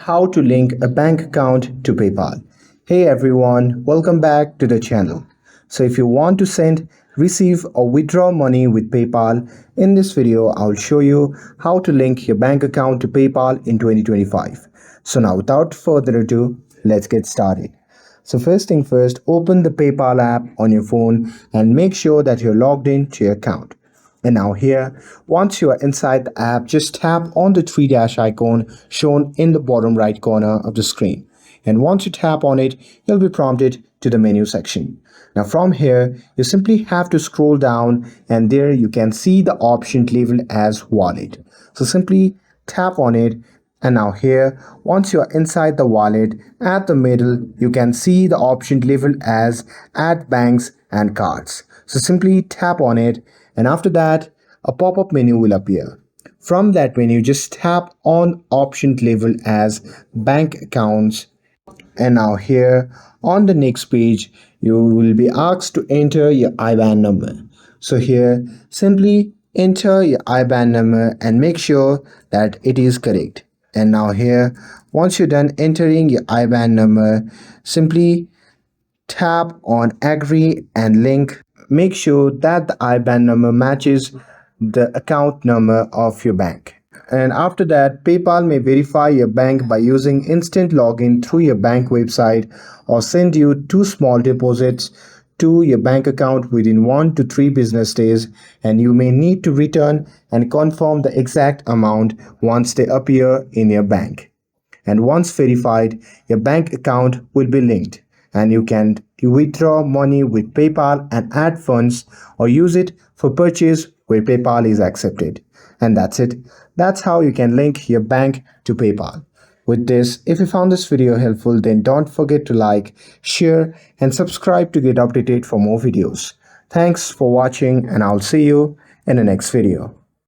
how to link a bank account to PayPal. Hey everyone, welcome back to the channel. So if you want to send, receive or withdraw money with PayPal, in this video I'll show you how to link your bank account to PayPal in 2025. So now without further ado, let's get started. So first thing first, open the PayPal app on your phone and make sure that you're logged in to your account. And now here, once you are inside the app, just tap on the three dash icon shown in the bottom right corner of the screen. And once you tap on it, you'll be prompted to the menu section. Now from here, you simply have to scroll down and there you can see the option labeled as wallet. So simply tap on it. And now here, once you are inside the wallet, at the middle, you can see the option labeled as add banks and cards. So simply tap on it. And after that, a pop-up menu will appear. From that menu, just tap on option labeled as bank accounts. And now here on the next page, you will be asked to enter your IBAN number. So here, simply enter your IBAN number and make sure that it is correct. And now here, once you're done entering your IBAN number, simply tap on agree and link. Make sure that the IBAN number matches the account number of your bank. And after that, PayPal may verify your bank by using instant login through your bank website or send you two small deposits to your bank account within 1 to 3 business days, and you may need to return and confirm the exact amount once they appear in your bank. And once verified, your bank account will be linked and you can withdraw money with PayPal and add funds or use it for purchase where PayPal is accepted. And that's it. That's how you can link your bank to PayPal. With this, if you found this video helpful, then don't forget to like, share and subscribe to get updated for more videos. Thanks for watching and I'll see you in the next video.